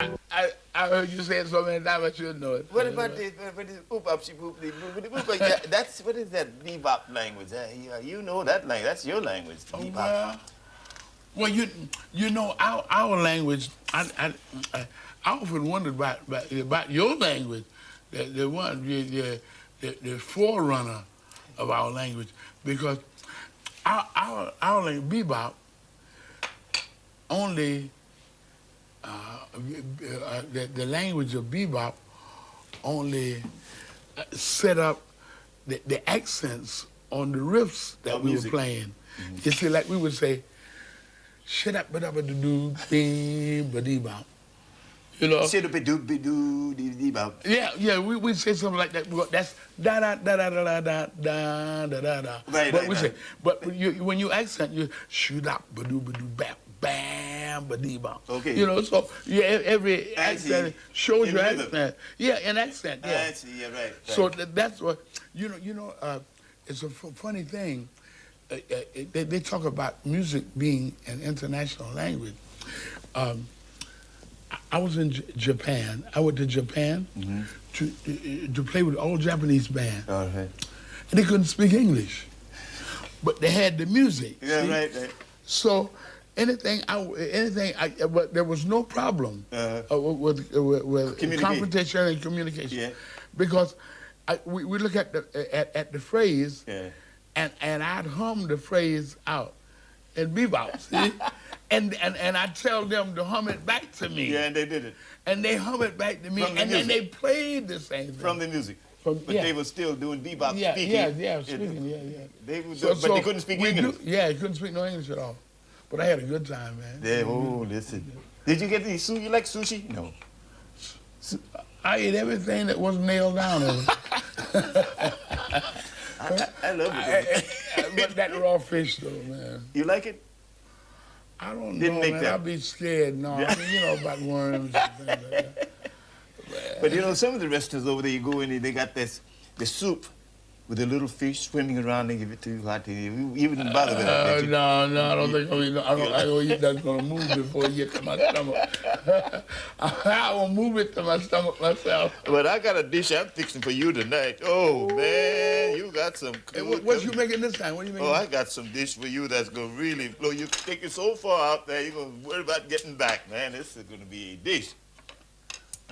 I heard you say it so many times I should know it. What about this? Oop up, she boop, yeah, that's what is that bebop language? You know that language. That's your language. Bebop. Well, you know our language. I often wondered about your language, the forerunner of our language, because our language, bebop, only the language of bebop only set up the accents on the riffs that we were playing. Mm-hmm. You see, like we would say, shut up, ba da ba doo dee ba dee bop. You know? Shut up, ba doo dee bop. Yeah, we say something like that. That's da da da da da da da da da da. Right, but we say, but when you accent, you shoot up, ba doo bap, bam, ba dee bop. Okay. You know, so every accent shows your accent. Yeah, an accent. Yeah. I see. Yeah, right. So that's what you know. It's a funny thing. They talk about music being an international language. I was in Japan. I went to Japan to play with all Japanese bands. All right. And they couldn't speak English, but they had the music. Yeah, see? right. So but there was no problem with competition and communication. Yeah. Because we look at the phrase. Yeah. And I'd hum the phrase out in bebop, see? and I'd tell them to hum it back to me. Yeah, and they did it. And they hum it back to me, and then they played the same thing. From the music. But they were still doing bebop speaking. Yeah, speaking, yeah. They would but they couldn't speak English. They couldn't speak no English at all. But I had a good time, man. Listen. Did you get the sushi? You like sushi? No. I ate everything that wasn't nailed down. I love it. But that raw fish, though, man. You like it? I don't know, man. I'd be scared. No, I mean, you know about worms and things like that. But you know, some of the restaurants over there, you go in, they got the soup with a little fish swimming around. They give it to you hot. You wouldn't bother with that. No, I don't think I will eat that's going to move before it gets to my stomach. I will move it to my stomach myself. But I got a dish I'm fixing for you tonight. Oh, man, you got some good... What you making this time? What are you making? Oh, I got some dish for you that's going to really blow you. Take it so far out there, you're going to worry about getting back, man. This is going to be a dish.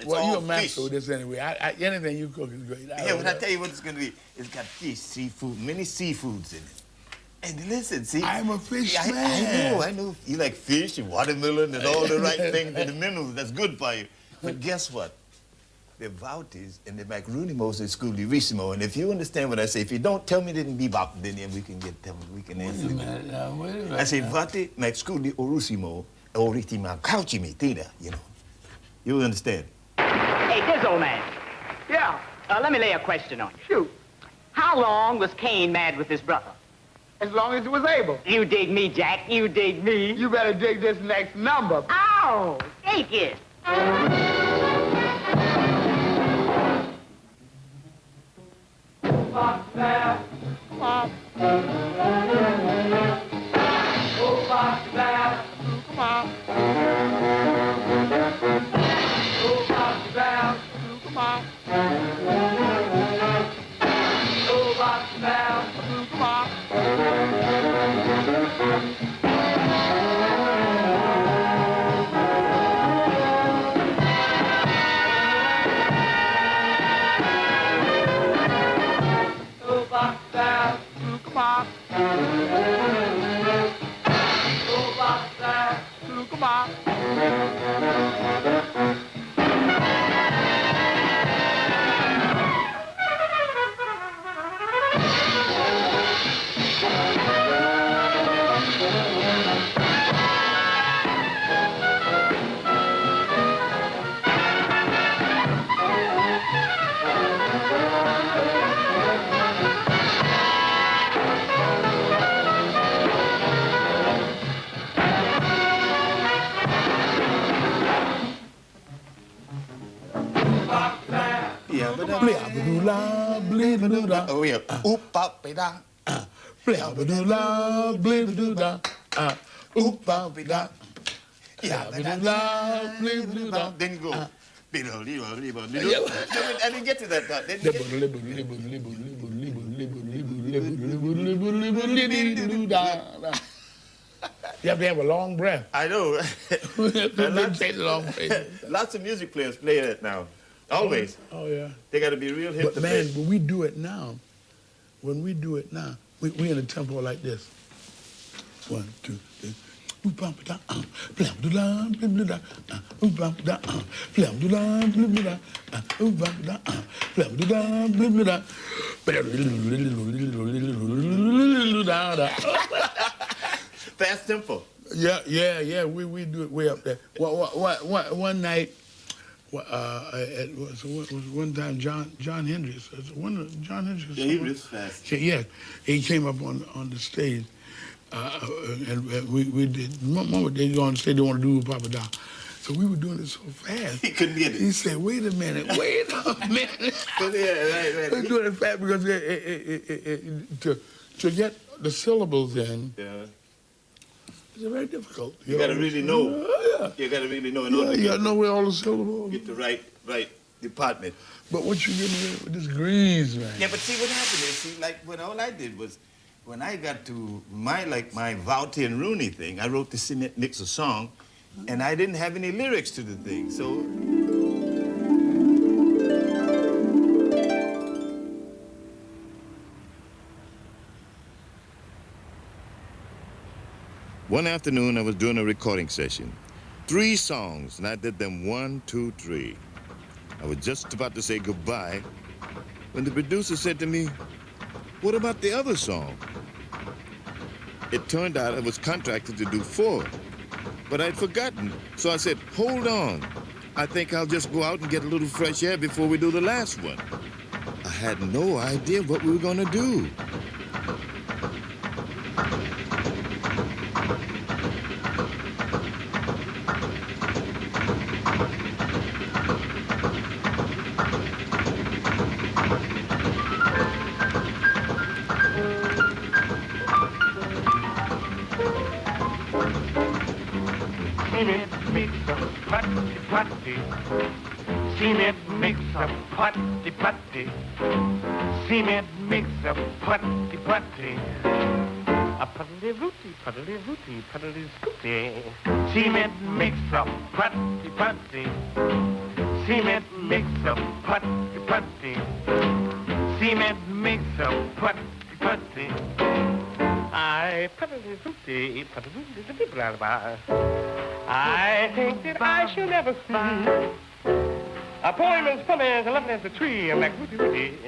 Well, you're a master with this anyway. Anything you cook is great. But I tell you what it's going to be. It's got fish, seafood, many seafoods in it. And listen, see. I'm a fish man. I know. You like fish and watermelon and all the right things and the minerals. That's good for you. But guess what? The Vouties and the macaroni most is Civilisation. And if you understand what I say, if you don't tell me they didn't bebop, then we can get them. We can answer. Wait a minute. I say Vouti, Maxculi, Orusimo, Oritima, Couchimi, Tina, you know. You understand? Hey, this old man. Yeah. Let me lay a question on you. Shoot. How long was Cain mad with his brother? As long as he was able. You dig me, Jack. You dig me. You better dig this next number. Ow! Take it. Box there. Come on. Oh, box there. Come on. Oh, box there. Come on. Oh, box there. Come on. Oh, yeah. Oop, pop, da. Blah, ba, doo, la, blah, ba, doo, da. Oop, ba, da. Yeah, Then then you go. I didn't get to that part. Then you get You have to have a long breath. I know. Lots of music players play that now. Always. Oh, yeah. They got to be real hip But to man, play. when we do it now, we in a tempo like this. 1, 2, 3. Fast tempo. Yeah. We do it way up there. One night, one time John Hendricks. John Hendricks. Yeah, he was fast. Yeah, he came up on the stage, and we did. Mama, they go on the stage. They want to do Papa Da. So we were doing it so fast. He couldn't get it. He said, "Wait a minute." But yeah, right. We're doing it fast because to get the syllables in. Yeah. It's very difficult. You got to really know. Yeah. You got to really know in order You to got to know where all the syllables. get the right department. But what you getting with this grease, man? Yeah, but see what happened is, like when all I did was, when I got to my Vout-O-Reenee thing, I wrote the cement mixer song, and I didn't have any lyrics to the thing, so. One afternoon, I was doing a recording session. 3 songs, and I did them 1, 2, 3. I was just about to say goodbye when the producer said to me, "What about the other song?" It turned out I was contracted to do 4, but I'd forgotten. So I said, "Hold on. I think I'll just go out and get a little fresh air before we do the last one." I had no idea what we were going to do. Cement mixer, putty. Cement mixer, putty. Cement mixer, putty. A puddly rooty, scooty. Cement mixer, putty. Cement mixer, putty. Cement mixer, putty. I think that I shall never see a poem as funny as lovely as a tree. I'm like rooty.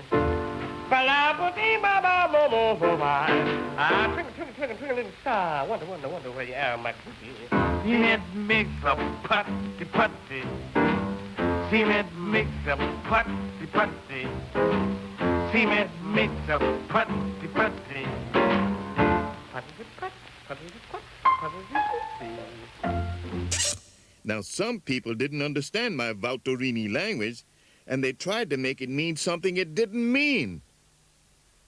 Twinkle, little star. Wonder where you are, my rooty. Cement mixer, putty. Cement mixer, putty. Cement mixer, putty. Now, some people didn't understand my Vout-O-Reenee language, and they tried to make it mean something it didn't mean.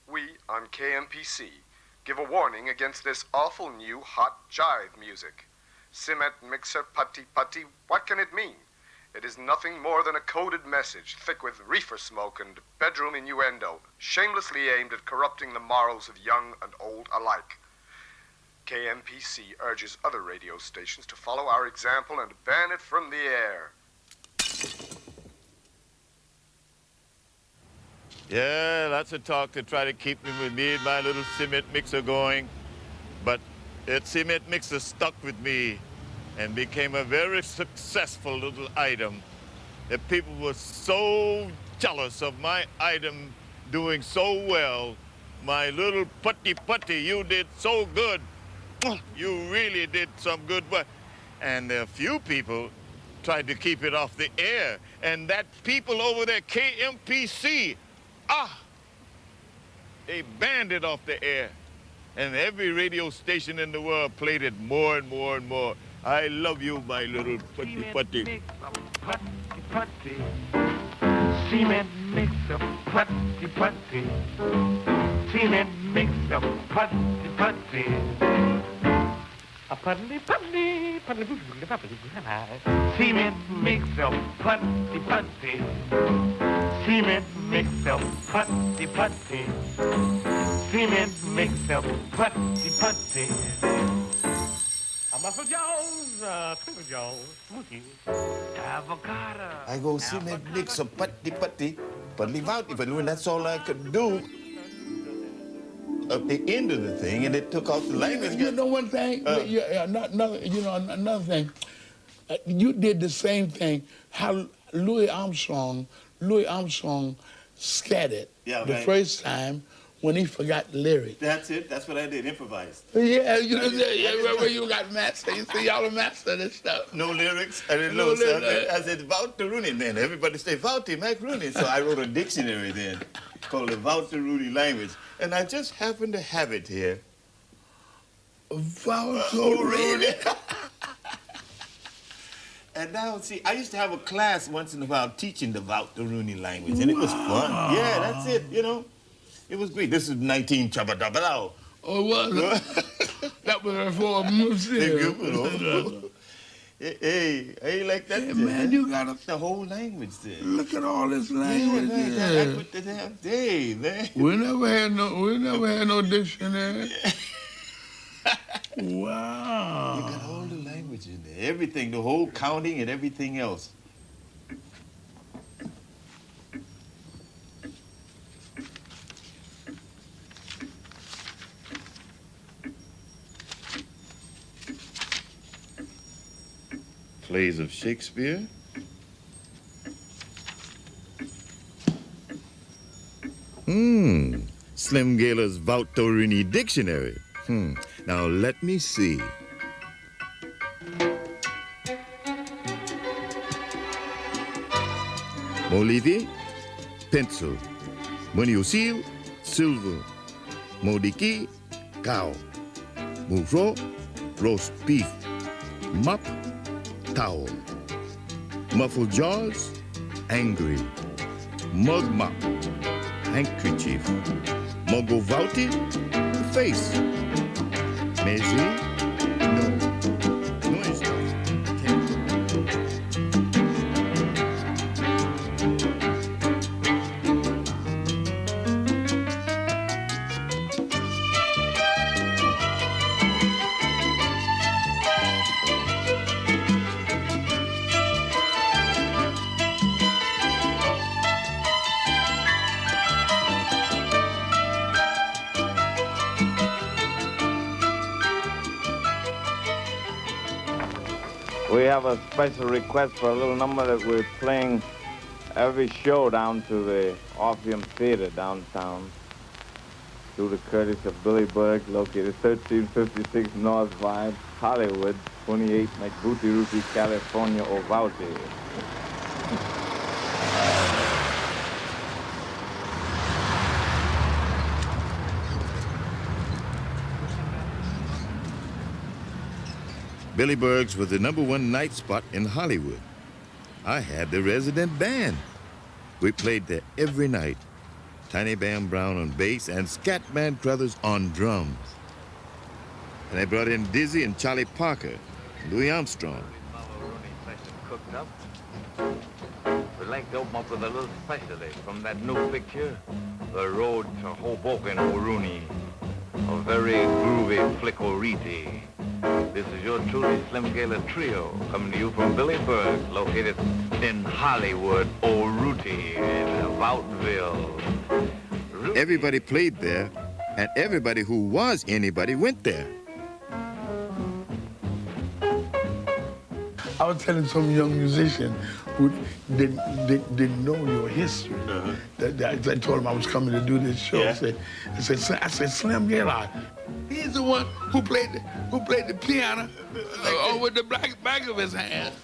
We on KMPC give a warning against this awful new hot jive music. Cement mixer putty, what can it mean? It is nothing more than a coded message, thick with reefer smoke and bedroom innuendo, shamelessly aimed at corrupting the morals of young and old alike. KMPC urges other radio stations to follow our example and ban it from the air. Yeah, lots of talk to try to keep me and my little cement mixer going. But that cement mixer stuck with me and became a very successful little item. The people were so jealous of my item doing so well. My little putty, you did so good. You really did some good work. And a few people tried to keep it off the air. And that people over there, KMPC, they banned it off the air. And every radio station in the world played it more and more and more. I love you, my little putty. Putty. Cement mixer, putty. Cement mixer, putty. Cement makes a putty putty. Cement makes a putty putty. Cement makes a putty putty. Muscle Jones, Twinkle Jones, Smoothie, avocado. I go cement mix a putty putty, but leave out even when that's all I could do. At the end of the thing, and it took off the language. You know one thing? Another thing. You did the same thing. How Louis Armstrong scattered the first time when he forgot the lyrics. That's it. That's what I did. Improvised. Yeah, where you got master. You see, y'all master this stuff. No lyrics. I didn't know. So I said Vout-O-Reenee. Then everybody say Vout-O-Reenee. So I wrote a dictionary then called the Vout-O-Reenee language, and I just happen to have it here. Vout-O-Reenee. And now, see, I used to have a class once in a while teaching the Vout-O-Reenee language, and it was fun. Yeah, that's it, you know. It was great. This is 19 chabadabadao. Oh, what? That was before music. Hey, I ain't like that. Hey, man, you got the whole language there. Look at all this language. I put the damn day, man. We never had no dictionary. Wow. You got all the language in there. Everything, the whole counting and everything else. Plays of Shakespeare. Slim Gaillard's Vout-O-Reenee dictionary. Now let me see. Molivi, pencil. Muniosil, silver. Modiki, cow. Mufro, roast beef. Mop, towel. Muffled jaws, angry. Mug mop, handkerchief. Mogo Vouty, face. Mezi, no. Noise stuff. We have a special request for a little number that we're playing every show down to the Orpheum Theater downtown through the courtesy of Billy Berg, located 1356 North Vibe, Hollywood, 28 McBooty-Roofy, California, Ovaute. Billy Berg's was the #1 night spot in Hollywood. I had the resident band. We played there every night. Tiny Bam Brown on bass and Scatman Crothers on drums. And they brought in Dizzy and Charlie Parker, Louis Armstrong. Cooked up. We'd like to open up with a little specialty from that new picture, The Road to Hoboken, O'Reenee. A very groovy flickoriti. This is your truly Slim Gaillard Trio, coming to you from Billy Berg, located in Hollywood, O'Rootie, in Voutville. Everybody played there, and everybody who was anybody went there. I was telling some young musician who didn't know your history. I told him I was coming to do this show. Yeah. I said, Slim Gaillard, he's the one who played the piano with the back of his hand.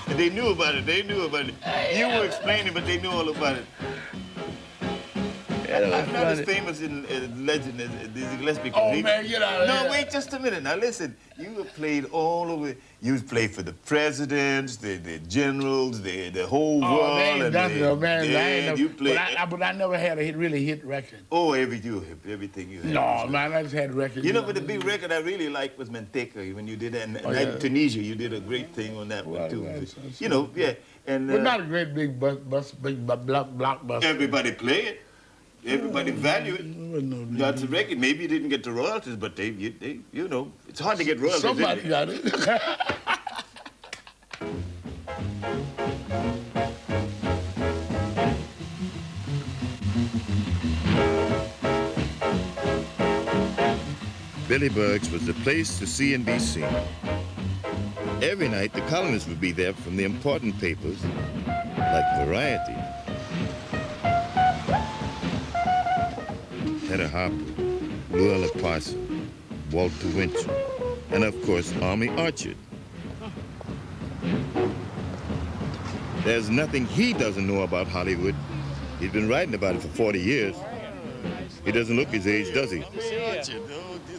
And they knew about it. You were explaining, but they knew all about it. I'm not as famous in legend as Dizzy Gillespie. Oh, man, get out of No, here. wait just a minute. Now, listen. You have played all over. You've played for the presidents, the generals, the whole world. Oh, man, and that's no, man. I yeah, ain't never, you played. but I never had a really hit record. Oh, everything you had. No, man, I just had records. You know, but the big record I really liked was Manteca when you did that. And yeah. Tunisia, you did a great thing on that one, too. Well, You know, yeah. And, but not a great big blockbuster. everybody play it. Everybody value it. No, That's a record. Maybe you didn't get the royalties, but they you know, it's hard to get royalties. Somebody got it. Billy Berg's was the place to see and be seen. Every night, the columnists would be there from the important papers, like Variety, Hedda Harper, Luella Parson, Walter Winchell, and of course, Army Archer. There's nothing he doesn't know about Hollywood. He's been writing about it for 40 years. He doesn't look his age, does he? Archer,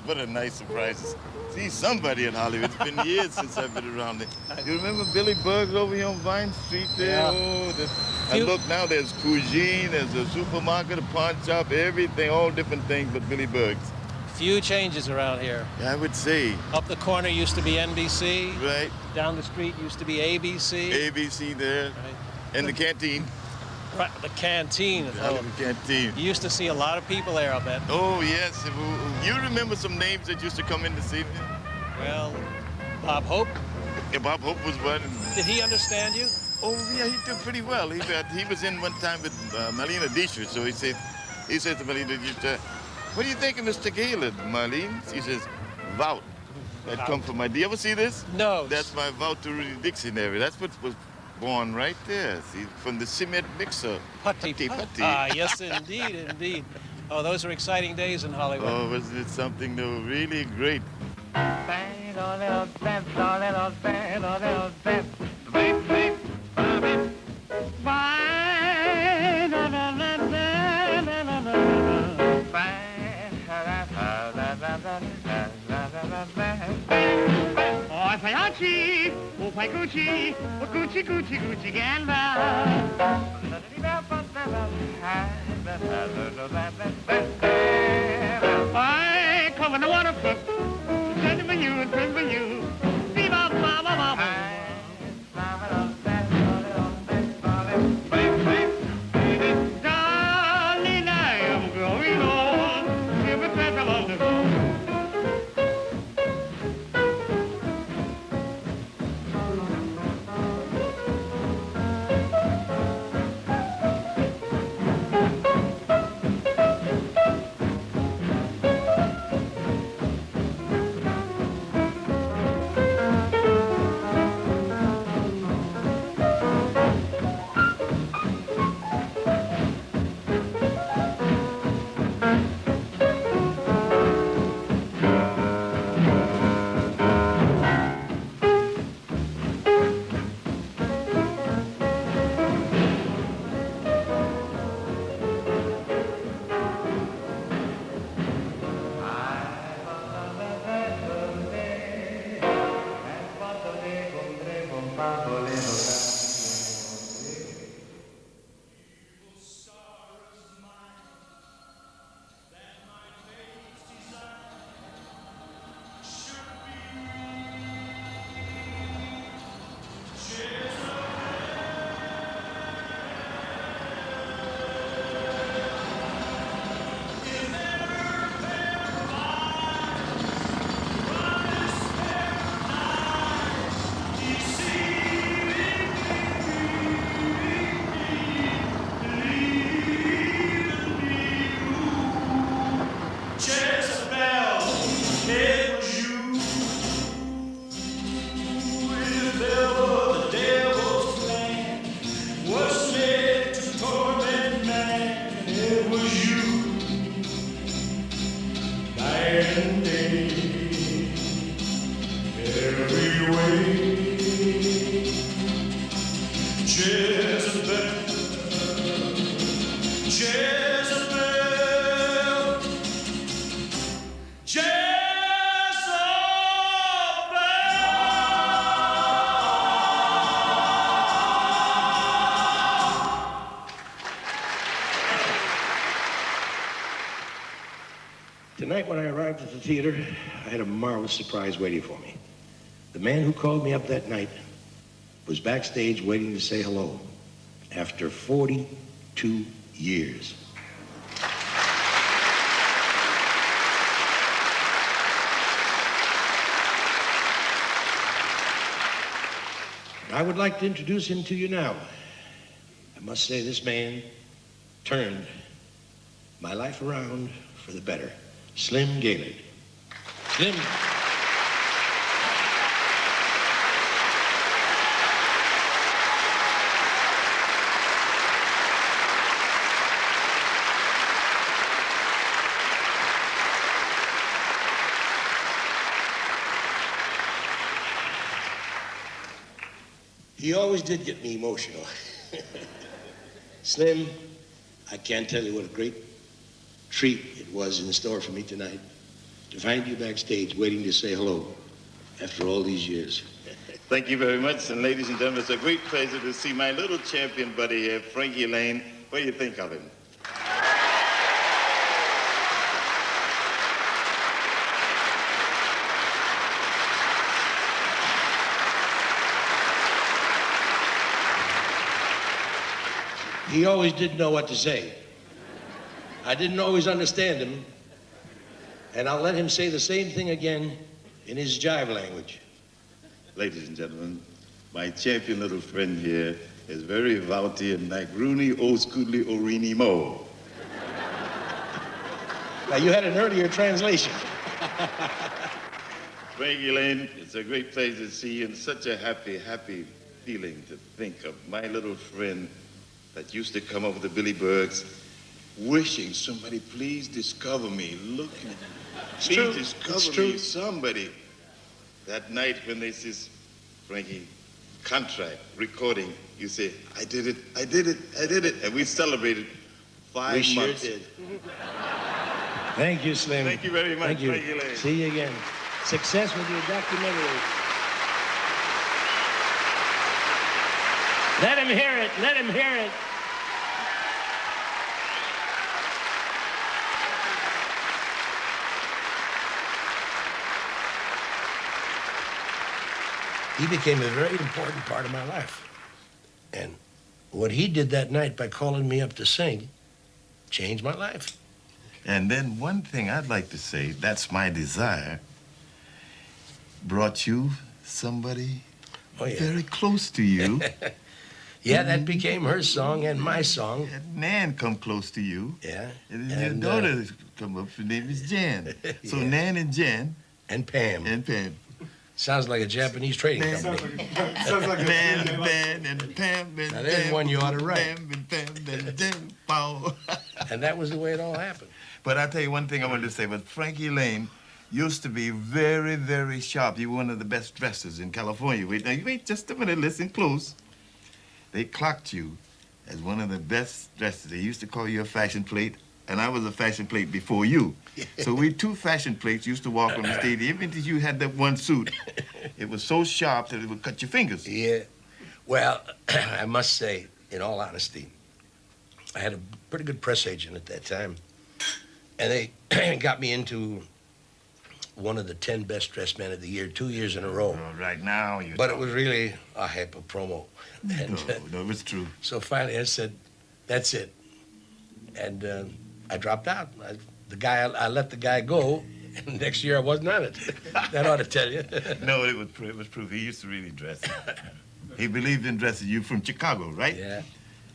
what a nice surprise. See somebody in Hollywood. It's been years since I've been around there. You remember Billy Berg over here on Vine Street there? Yeah. Oh, and look, now there's cuisine, there's a supermarket, a pawn shop, everything, all different things but Billy Berg's. Few changes around here. I would say. Up the corner used to be NBC. Right. Down the street used to be ABC. ABC there. Right. And the canteen. Right, the canteen. The Hollywood canteen. You used to see a lot of people there, I'll bet. Oh, yes. You remember some names that used to come in this evening? Well, Bob Hope. Yeah, Bob Hope was one. Did he understand you? Oh, yeah, he did pretty well. He was in one time with Marlene Dietrich, so he said to Marlene Dietrich, what do you think of Mr. Gaillard, Marlene? She says, Vout. That come from my, do you ever see this? No. That's my Vout-O-Reenee dictionary. That's what was born right there, see, from the cement mixer. Putty. Putty. Ah, yes, indeed, indeed. Oh, those are exciting days in Hollywood. Oh, wasn't it something that was really great? Oh, Fayachi, oh, Gucci, oh, Gucci, Gucci, Gucci, I come in the water foot, send me you and bring me you. Darling, I am growing old. Give me back along the road. Jezebel, Tonight when I arrived at the theater, I had a marvelous surprise waiting for me. The man who called me up that night was backstage waiting to say hello after 42 years. I would like to introduce him to you now. I must say this man turned my life around for the better. Slim Gaillard. Slim. He always did get me emotional. Slim, I can't tell you what a great treat it was in store for me tonight to find you backstage waiting to say hello after all these years. Thank you very much, and ladies and gentlemen, it's a great pleasure to see my little champion buddy here, Frankie Laine. What do you think of him? He always did know what to say. I didn't always understand him, and I'll let him say the same thing again in his jive language. Ladies and gentlemen, my champion little friend here is very Vout-O and Vout-O-Reenee, Civilisation Mo. Now, you had an earlier translation. Frankie Laine, it's a great pleasure to see you, and such a happy feeling to think of my little friend that used to come up with the Billy Bergs, wishing somebody please discover me. Look at me. Please discover me, somebody. That night when they says, Frankie, contract, recording, you say, I did it. And we celebrated 5 months. We sure did. Thank you, Slim. Thank you very much. Thank you. Frankie Laine. See you again. Success with your documentary. Let him hear it. Let him hear it. He became a very important part of my life. And what he did that night by calling me up to sing changed my life. And then one thing I'd like to say, that's my desire, brought you somebody very close to you. Yeah, that became her song and my song. And Nan come close to you. Yeah. And then your daughter come up, her name is Jan. So yeah. Nan and Jan. And Pam. And Pam. Sounds like a Japanese trading company. Sounds like Nan and Pam and now, there's one you ought to write. Pam and Pam and Jan, pow. And that was the way it all happened. But I'll tell you one thing I wanted to say, but Frankie Laine used to be very sharp. You were one of the best dressers in California. Wait, now, you wait just a minute, listen close. They clocked you as one of the best dressers. They used to call you a fashion plate, and I was a fashion plate before you. So we two fashion plates used to walk on the stage. Even if you had that one suit, it was so sharp that it would cut your fingers. Yeah. Well, I must say, in all honesty, I had a pretty good press agent at that time. And they got me into one of the 10 best dressed men of the year 2 years in a row. Oh, right now you're But it was really a heck of a promo. And, no, it was true. So finally I said, that's it. And I dropped out. I let the guy go, and next year I wasn't on it. That ought to tell you. No, it was proof. He used to really dress. He believed in dressing. You from Chicago, right? Yeah.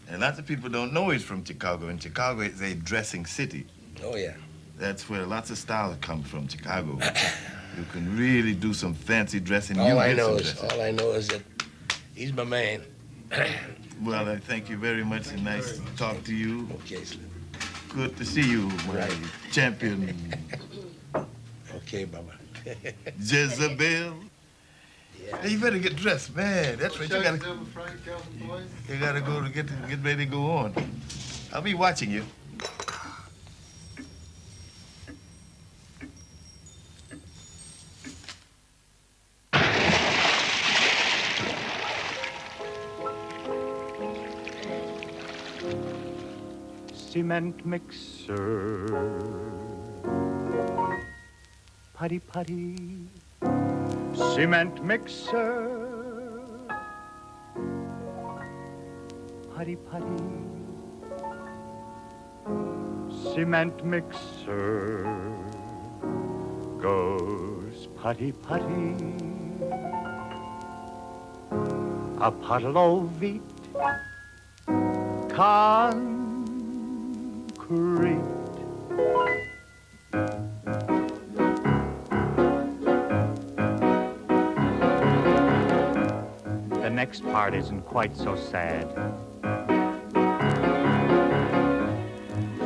And lots of people don't know he's from Chicago, and Chicago is a dressing city. Oh, yeah. That's where lots of styles come from, Chicago. You can really do some fancy dressing. All I know is that he's my man. Well, I thank you very much, and nice to talk to you. Okay, Slim. Good to see you, my champion. Okay, Baba. Jezebel. Yeah. Hey, you better get dressed, man. That's what you gotta. You gotta go to get ready to go on. I'll be watching you. Cement mixer, putty putty, cement mixer. Putty putty, cement mixer goes putty putty. A puddle of wheat, concrete. The next part isn't quite so sad.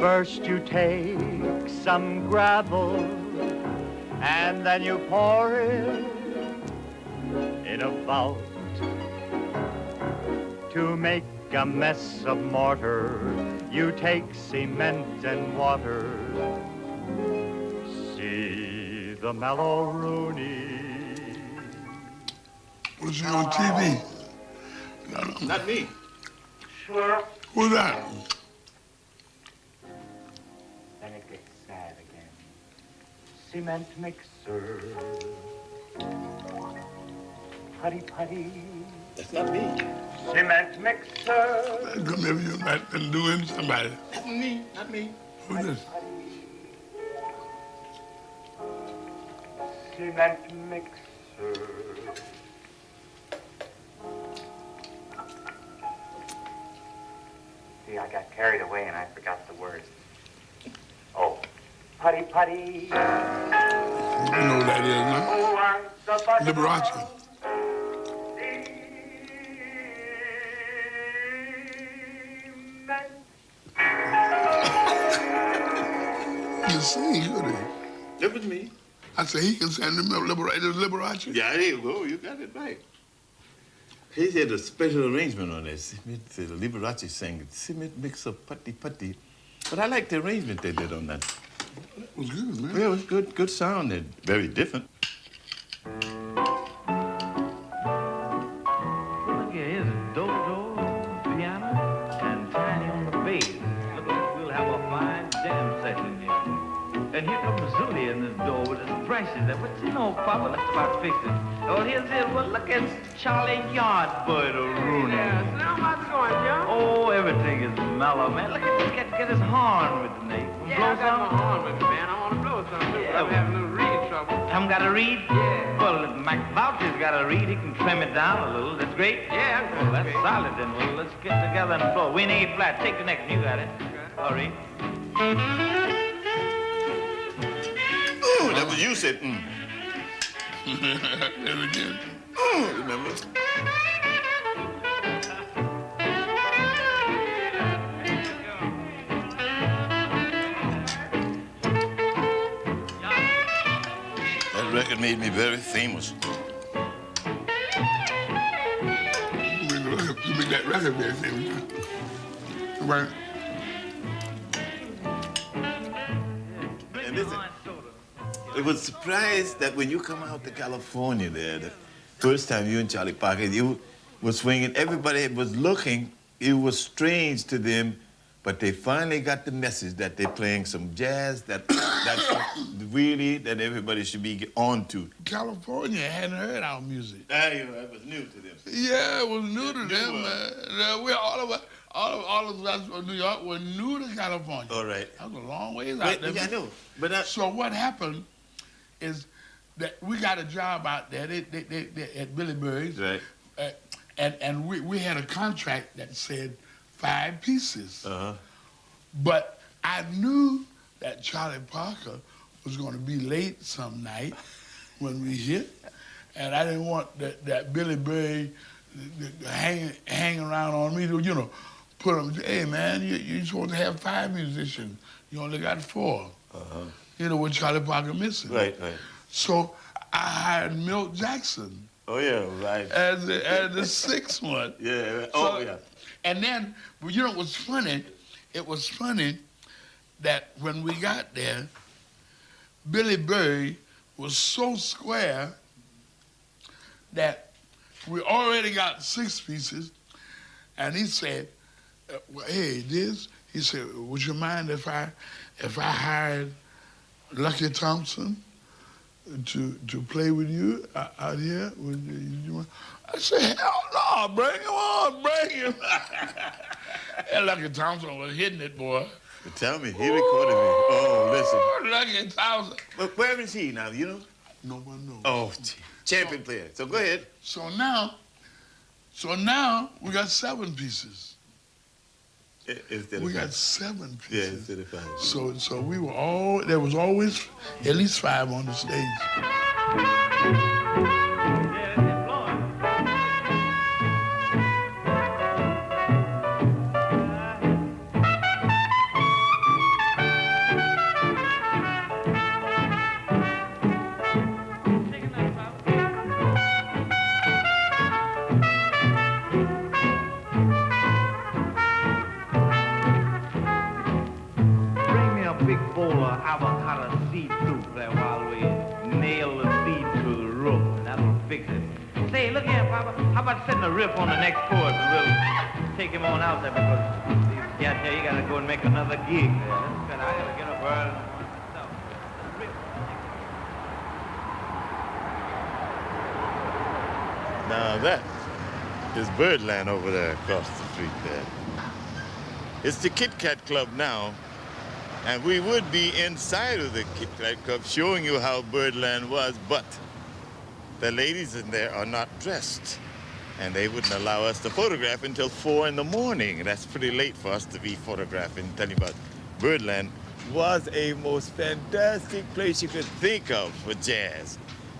First you take some gravel and then you pour it in a vault to make a mess of mortar. You take cement and water. See the Vout-O-Reenee. Was he on TV? Not me. Who's that? Then it gets sad again. Cement mixer. Putty putty. That's not me. Cement mixer. Maybe you might been doing somebody. Not me. Not me. Who's this? Cement mixer. See, I got carried away and I forgot the words. Oh, putty putty. You know what that is, huh? Liberace. You sing, could he? That was me. I said he can sing the Liberace. Yeah, there you go. You got it right. He had a special arrangement on that. The Liberace sang cement mixer putty putty. But I like the arrangement they did on that. It was good, man. Yeah, it was good. Good sound and very different. Look here, here's a do-do piano and Tiny on the bass. Look, we'll have a fine jam session here. And here comes Zuli in this door with his brushes. But you know, Papa, that's about fixing. Oh, here's it. Well, look at Charlie Yard, Vout-O-Reenee. Yeah, so now how's it going, John? Oh, everything is mellow, man. Look at this. Get his horn with the Nate. Yeah, I got my horn with me, man. I want to blow something, Yeah, but I'm having a little reading trouble. Haven't got to read? Yeah. Well, if Mac Voucher's got to read, he can trim it down a little. That's great. Yeah, Well, that's solid then. Well, let's get together and blow. We ain't flat. Take the next. You got it. All right. Oh, that was you said. Never did. Oh, remember? That record made me very famous. You make that record very famous. Right. And listen, it was surprised that when you come out to California there, the first time you and Charlie Parker, you were swinging, everybody was looking, it was strange to them, but they finally got the message that they're playing some jazz that's really that everybody should be on to. California hadn't heard our music. That was new to them. Yeah, it was new to them, man. We all of us from New York were new to California. All right. That was a long ways out there. Yeah, I know. But so what happened is that we got a job out there they at Billy Berg's. Right. And we had a contract that said 5 pieces. Uh-huh. But I knew that Charlie Parker was going to be late some night when we hit, and I didn't want that Billy Berg hang around on me to, put him, hey, man, you're supposed to have 5 musicians. You only got 4. Uh-huh. With Charlie Parker missing. Right. So I hired Milt Jackson. Oh, yeah, right. As the 6th one. Yeah. So, yeah. And then, it was funny. It was funny that when we got there, Billy Berg was so square that we already got 6 pieces, and he said, hey, he said, would you mind if I hired Lucky Thompson to play with you out here? I said, hell no, bring him on, bring him. And Lucky Thompson was hitting it, boy. But tell me, he recorded me. Oh, listen. Lucky Thompson. But where is he now, you know? No one knows. Oh, champion player. So go ahead. So now we got 7 pieces. Instead We of got five. 7 pieces. Yeah, instead of 5. So we were there was always at least 5 on the stage. Bring me a big bowl of avocado seed soup there while we nail the seed to the roof, and that'll fix it. Say, look here, Papa, how about setting a riff on the next chorus, and we'll take him on out there, because yeah, you gotta go and make another gig there. That's good. I gotta get up early. No, the riff. Now that is Birdland over there across the street there. It's the Kit Kat Club now, and we would be inside of the Kit Kat Club showing you how Birdland was, but the ladies in there are not dressed, and they wouldn't allow us to photograph until 4 in the morning. That's pretty late for us to be photographing, telling you about Birdland. Was a most fantastic place you could think of for jazz.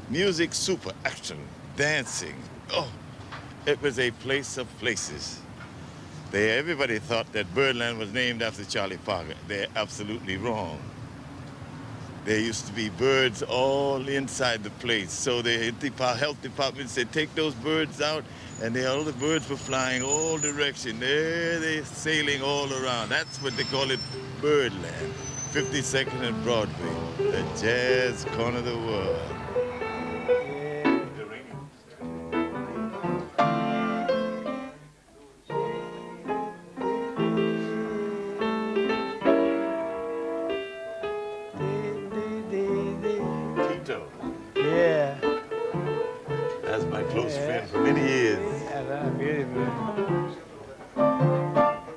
Music, super action, dancing. Oh, it was a place of places. Everybody thought that Birdland was named after Charlie Parker. They're absolutely wrong. There used to be birds all inside the place. So the health department said, take those birds out, and all the birds were flying all direction. There they're sailing all around. That's what they call it, Birdland. 52nd and Broadway, the jazz corner of the world. Yeah. That's my close friend for many years. Yeah, that's beautiful.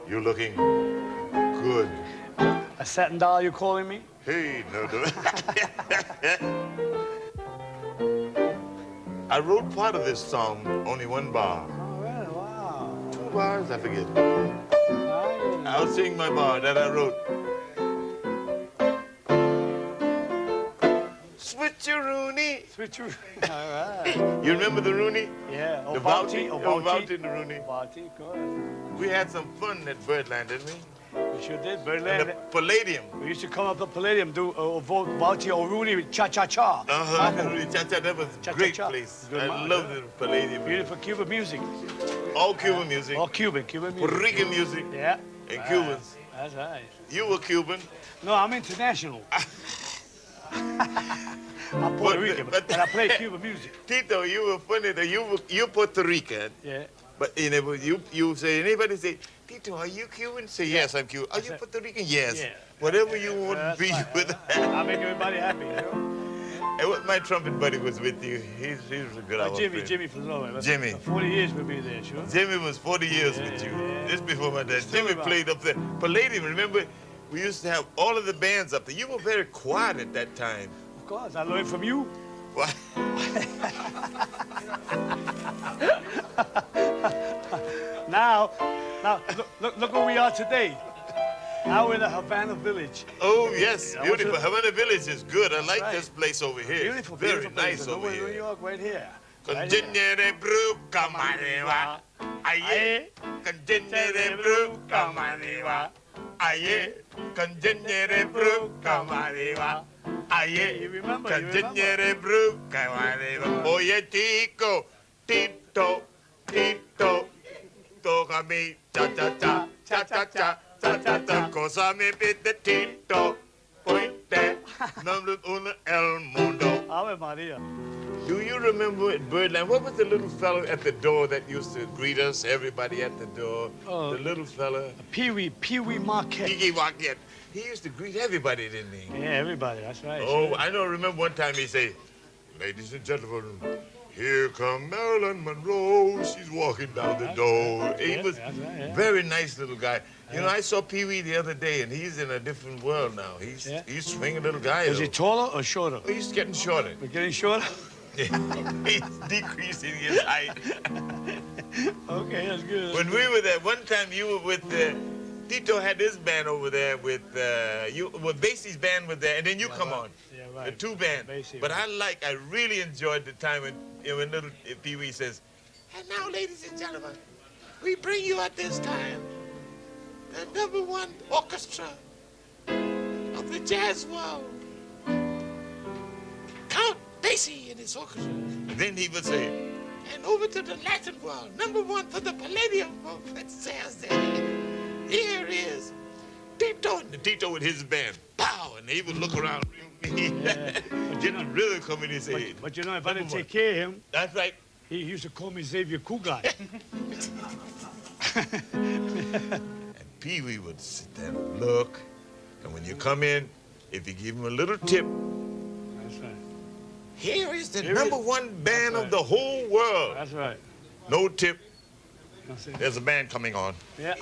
You're looking good. A satin doll, you calling me? Hey, no. I wrote part of this song, only 1 bar. Oh, really? Wow. 2 bars, I forget. Nice. I'll sing my bar that I wrote. Switcherooney. Switcheroo. All right. You remember the Rooney? Yeah. The Vout-O-Reenee. Vout-O-Reenee and the Rooney. Vout-O-Reenee, good. We had some fun at Birdland, didn't we? We sure did. And Birdland. the Palladium. We used to come up to Palladium, do Vout-O-Reenee cha-cha-cha. Cha-cha, that was a great Cha-cha-cha. place. Good I man, love yeah. the Palladium. Beautiful Cuban music. All Cuban music. All Cuban music. Puerto Rican music. Yeah. And Cubans. That's right. You were Cuban. No, I'm international. I'm Puerto Rican, but I play Cuban music. Tito, you were funny that you're Puerto Rican. Yeah. But you say, anybody say, Tito, are you Cuban? Say, yes, I'm Cuban. Are you Puerto Rican? Yes. Yeah. Whatever you want to be fine. with. I make everybody happy, you know? And what my trumpet buddy was with you. He was a good our Jimmy, friend. Jimmy from Norway. Jimmy. 40 years we'll be there, sure. Jimmy was 40 years with you. yeah. This before my dad. Still Jimmy around. played up there. Palladium, remember? We used to have all of the bands up there. You were very quiet at that time. Of course, I learned from you. Why? Now, look where we are today. Now we're in the Havana Village. Oh, yes. I want you Beautiful. to- Havana Village is good. I like right. this place over here. Beautiful, Very beautiful nice place. over New here. York, right here. Congenere bruca maniva. Aye. Congenere bruca maniva. Aye. Congenere bruca maniva. Aye. You remember, Congenere bruca maniva. Oye, Tico. Tito. Tito. Toca mi cha-cha-cha. Cha-cha-cha. Cha-cha-cha. Cosa mi pide Tito. Pointe. Nombre uno el mundo. Ave Maria. Do you remember at Birdland, what was the little fellow at the door that used to greet us, everybody at the door? Oh. The little fella. Pee Wee Marquette. Kiki Marquette. He used to greet everybody, didn't he? Yeah, everybody, that's right. Oh, sure. I don't remember one time he said, Ladies and gentlemen, here come Marilyn Monroe. She's walking down the door. He was a very nice little guy. You know, I saw Pee Wee the other day, and he's in a different world now. He's a swinging little guy. Is he taller or shorter? He's getting shorter. We're getting shorter? He's decreasing his height. Okay, that's good. When we were there, one time you were with Tito had his band over there with Basie's band was there, and then you come on. Yeah, right. The two band. Basie, But right. I really enjoyed the time when little Pee Wee says, and now, ladies and gentlemen, we bring you at this time the #1 orchestra of the jazz world, Count Basie and his orchestra. And then he would say, and over to the Latin world, #1 for the Palladium of jazz. Here is Tito, and Tito with his band. Pow! And he would look around. Get the rhythm coming in his head. But you know, if I didn't take care of him, that's right. He used to call me Xavier Cougar. And Pee Wee would sit there and look. And when you come in, if you give him a little tip, That's right. here is the Here is- #1 band That's of the whole world. That's right. No tip. That's it. There's a band coming on. Yeah.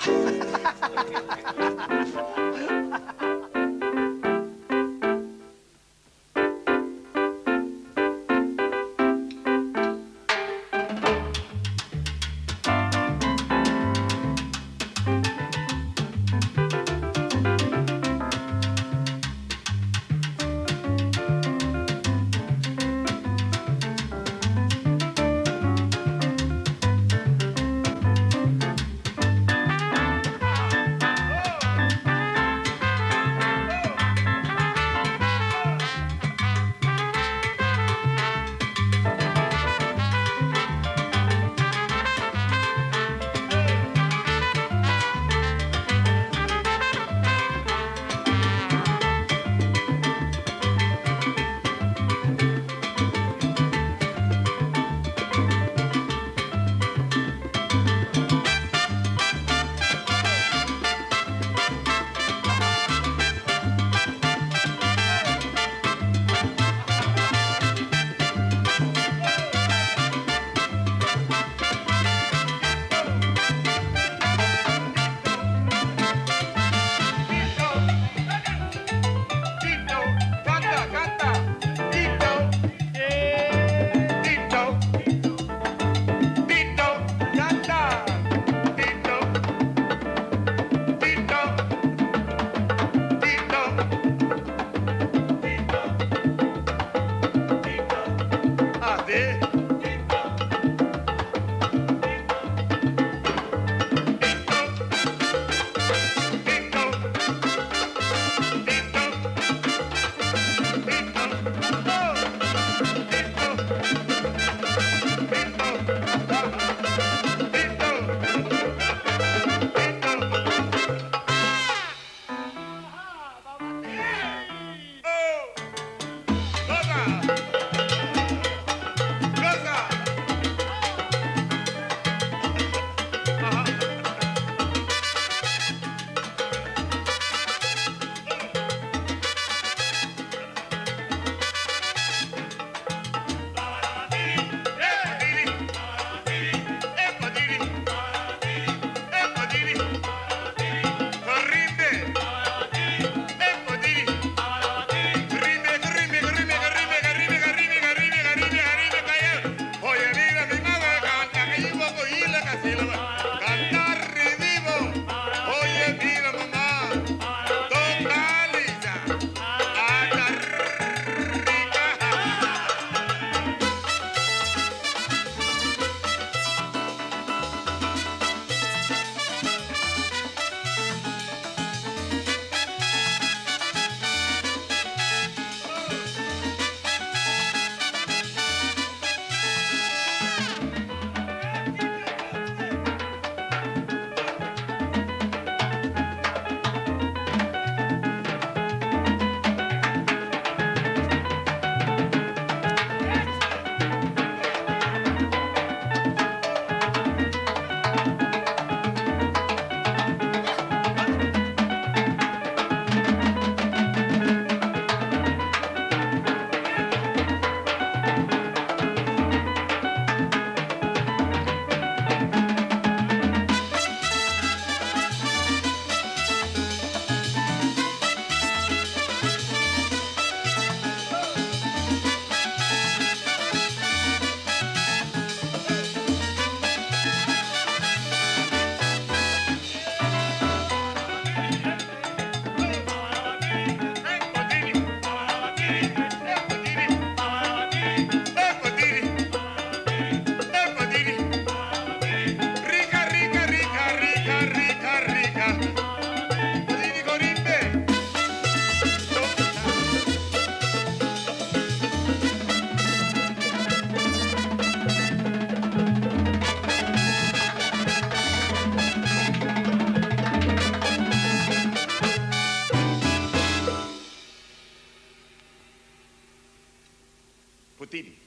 Pity.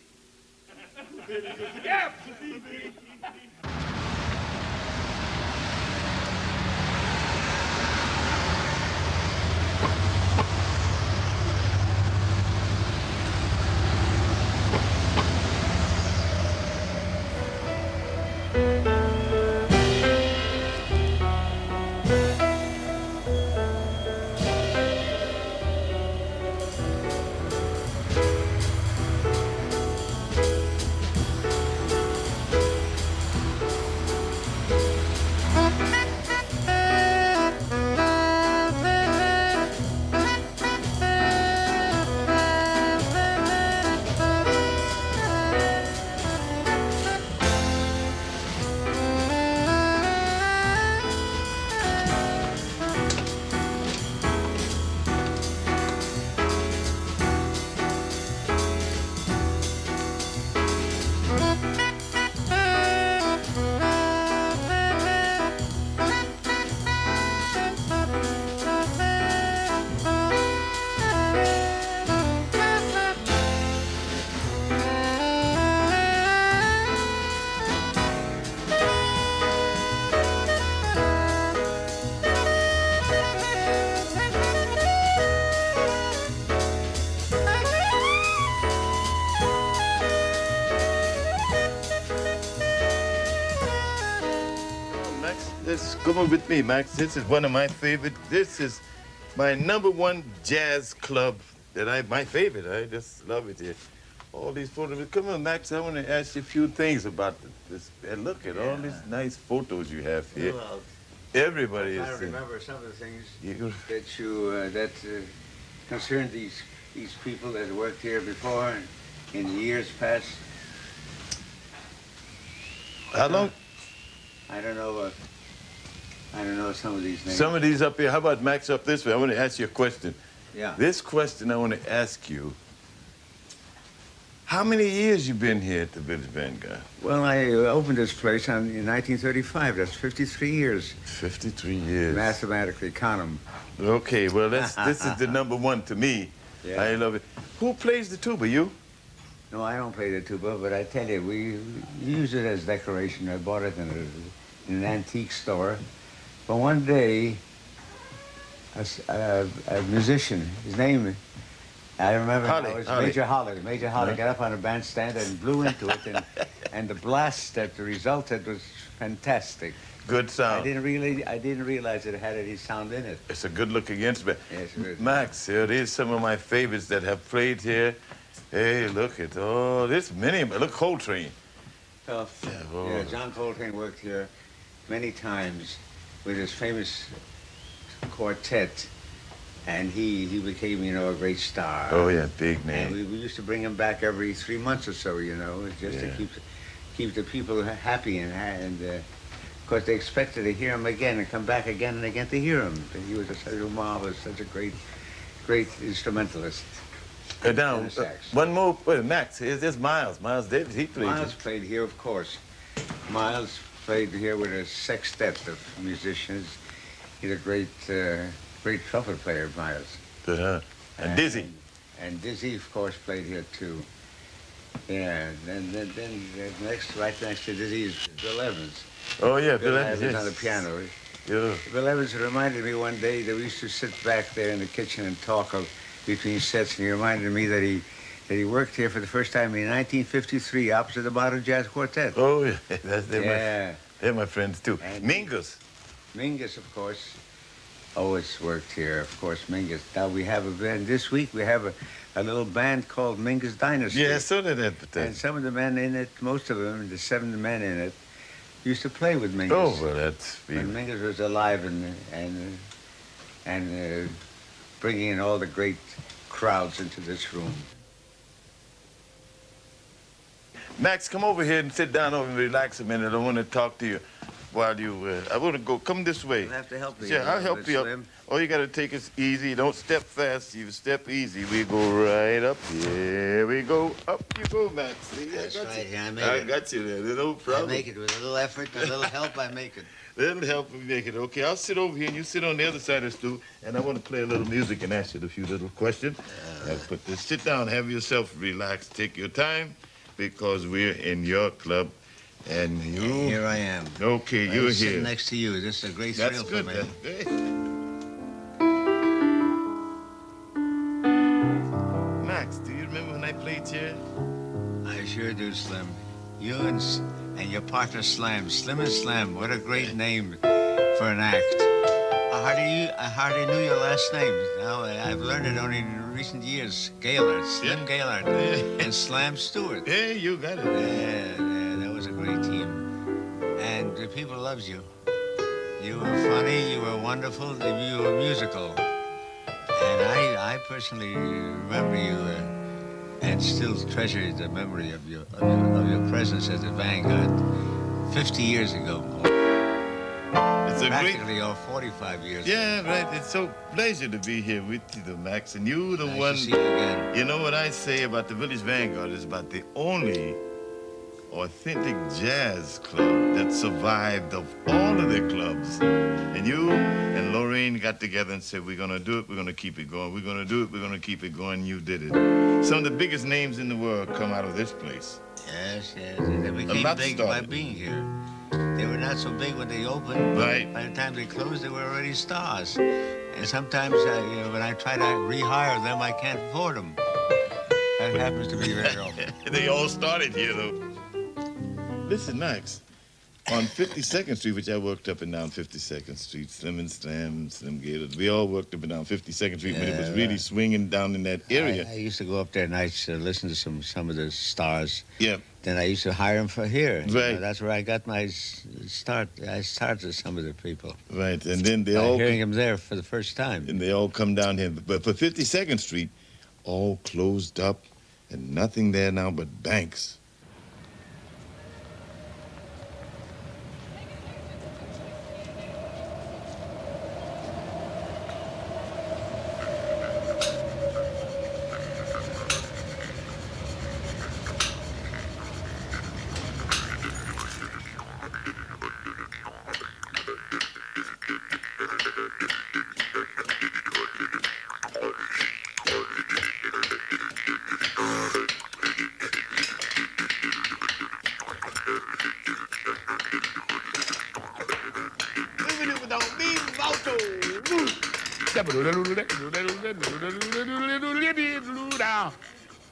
Yeah. Max, come on with me, Max. This is one of my favorite. This is my #1 jazz club my favorite. I just love it here. All these photos. Come on, Max, I want to ask you a few things about this. Look at all these nice photos you have here. Well, Everybody I is. remember some of the things You- that concern these people that worked here before in years past. How long? I don't know some of these names. Some of these up here. How about Max up this way? I want to ask you a question. Yeah. This question I want to ask you. How many years you been here at the Village Vanguard? Well, I opened this place in 1935. That's 53 years. 53 years. Mathematically, count them. Okay, well, this is the #1 to me. Yeah. I love it. Who plays the tuba, you? No, I don't play the tuba, but I tell you, we use it as decoration. I bought it in an antique store. But one day, a musician, his name, I remember now, it was Major Holly. Major Holly got up on a bandstand and blew into it, and the blast that resulted was fantastic. Good sound. I didn't realize it had any sound in it. It's a good-looking instrument. Yes, it is. Max, here it is some of my favorites that have played here. Hey, look at this many. Look, Coltrane. Oh, yeah, John Coltrane worked here many times with his famous quartet, and he became, a great star. Oh, yeah, big name. And we used to bring him back every 3 months or so, just to keep the people happy and of course they expected to hear him again and come back again and again to hear him. He was such a marvelous, such a great instrumentalist. Now, one more. Wait, Max, here's Miles. Miles Davis, he played. Miles played here, of course. Miles played here with a sextet of musicians. He's a great trumpet player, Miles. And Dizzy. And Dizzy, of course, played here too. Yeah. Then right next to Dizzy is Bill Evans. Oh yeah, Bill Evans on the piano. Yeah. Bill Evans reminded me one day that we used to sit back there in the kitchen and talk between sets, and he reminded me that he worked here for the first time in 1953 opposite the Modern Jazz Quartet. Oh yeah, they're my friends too. And Mingus. Mingus, of course, always worked here. Of course, Mingus. Now we have a band. This week we have a little band called Mingus Dynasty. Yeah, so did that. And some of the men in it, most of them, the 7 men in it, used to play with Mingus. Oh, well, that's... When Mingus was alive and bringing in all the great crowds into this room. Max, come over here and sit down over and relax a minute. I want to talk to you. while you, I want to go, come this way. You'll have to help me. Yeah, I'll help you up. Slim. All you got to take is easy. Don't step fast. You step easy. We go right up. Here we go. Up you go, Max. See, That's right. Yeah, I got you there. No problem. I make it with a little effort, a little help. I make it. Little help we make it. Okay, I'll sit over here and you sit on the other side of the stool, and I want to play a little music and ask you a few little questions. Put this. Sit down. Have yourself relax. Take your time, because we're in your club. And you... Here I am. Okay, I'm you're sitting here. next to you. This is a great That's thrill good. for me. That's great. Max, do you remember when I played here? I sure do, Slim. You and your partner Slam. Slim and Slam. What a great name for an act. I hardly knew your last name. Now I've learned it only in recent years. Gaillard, Slim Gaillard, and Slam Stewart. Yeah, you got it. Yeah, that was a great team. And the people loved you. You were funny, you were wonderful, you were musical. And I personally remember you and still treasure the memory of your presence at the Vanguard 50 years ago. It's a Practically, or 45 years. Yeah, right. It's so pleasure to be here with you, though, Max. And you, the Nice one. to see you again. You know what I say about the Village Vanguard is about the only authentic jazz club that survived of all of the clubs. And you and Lorraine got together and said, we're going to do it, we're going to keep it going. We're going to do it, we're going to keep it going. You did it. Some of the biggest names in the world come out of this place. Yes. They became big by being here. They were not so big when they opened, but Right. by the time they closed, they were already stars. And sometimes, when I try to rehire them, I can't afford them. That happens to be very often. They all started here, though. Listen, Max, on 52nd Street, which I worked up and down 52nd Street, Slim and Slam, Slim Gaillard, we all worked up and down 52nd Street when it was really swinging down in that area. I used to go up there nights to listen to some of the stars. Yeah. Then I used to hire them for here. You Right. know, that's where I got my start. I started some of the people. Right, and then they By all... hearing them there for the first time. And they all come down here. But for 52nd Street, all closed up and nothing there now but banks.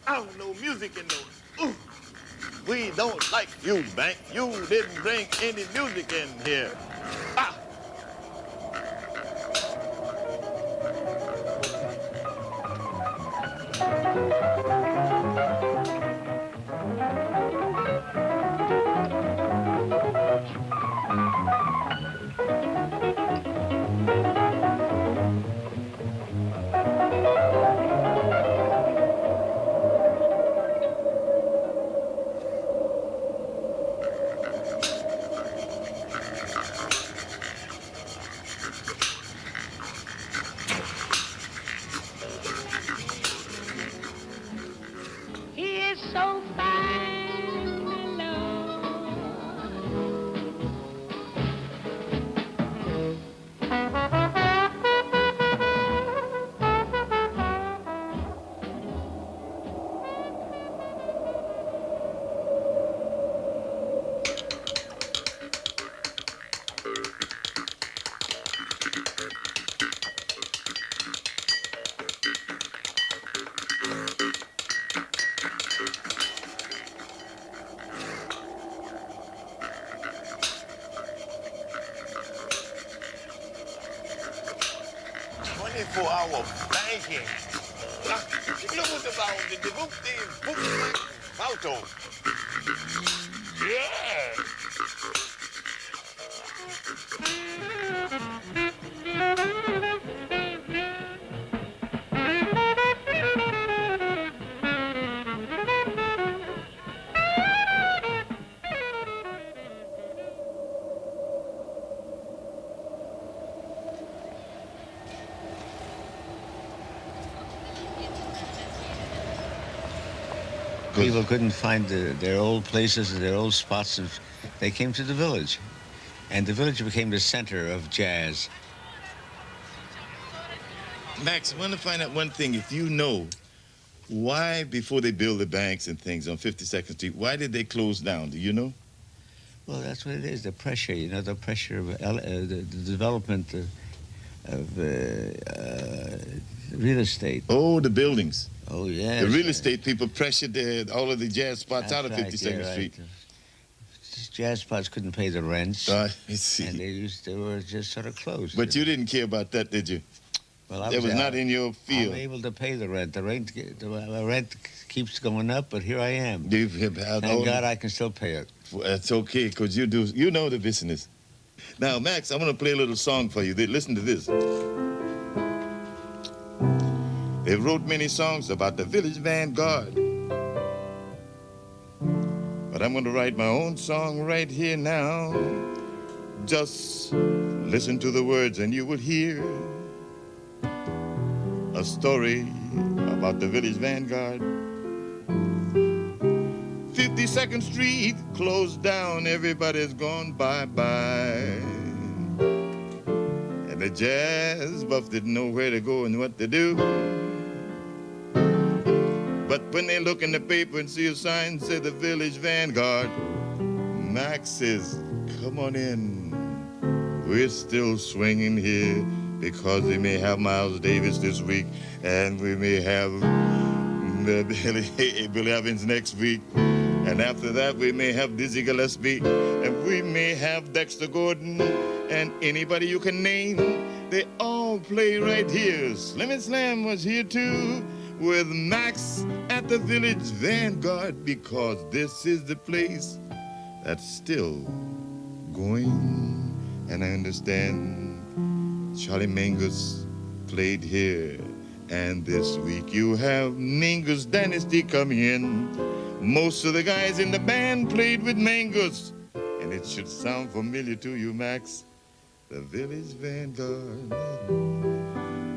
I don't know music in those. We don't like you, Bank. You didn't bring any music in here. Ah! He is so fine, Hour banking. Look what about the Vout-O. Yeah. People couldn't find their old places, their old spots, and they came to the village. And the village became the center of jazz. Max, I want to find out one thing. If you know, why, before they build the banks and things on 52nd Street, why did they close down? Do you know? Well, that's what it is, the pressure, you know, the pressure of the development of real estate. Oh, the buildings. Oh, yeah. The real estate people pressured all of the jazz spots out of That's 52nd right, yeah, Street. right. Jazz spots couldn't pay the rents. I see. And they were just sort of closed. But you didn't care about that, did you? Well, That was not in your field. I'm able to pay the rent. The rent keeps going up, but here I am. Thank Thank God I can still pay it. That's okay, because you know the business. Now, Max, I'm going to play a little song for you. Listen to this. They wrote many songs about the village vanguard. But I'm going to write my own song right here now. Just listen to the words and you will hear a story about the village vanguard. 52nd Street closed down, everybody's gone bye-bye. And the jazz buff didn't know where to go and what to do. But when they look in the paper and see a sign say the village vanguard, Max says, come on in. We're still swinging here because we may have Miles Davis this week and we may have Billy Evans next week. And after that, we may have Dizzy Gillespie and we may have Dexter Gordon and anybody you can name. They all play right here. Slim and Slam was here too, with Max at the Village Vanguard, because this is the place that's still going. And I understand Charlie Mingus played here, and this week you have Mingus Dynasty coming in. Most of the guys in the band played with Mingus, and it should sound familiar to you, Max. The Village Vanguard.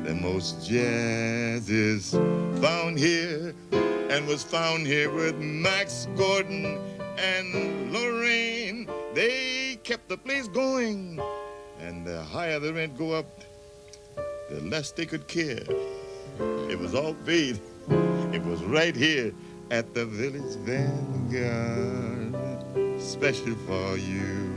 The most jazz is found here, and was found here with Max Gordon and Lorraine. They kept the place going, and the higher the rent go up, the less they could care. It was all paid. It was right here at the Village Vanguard, special for you.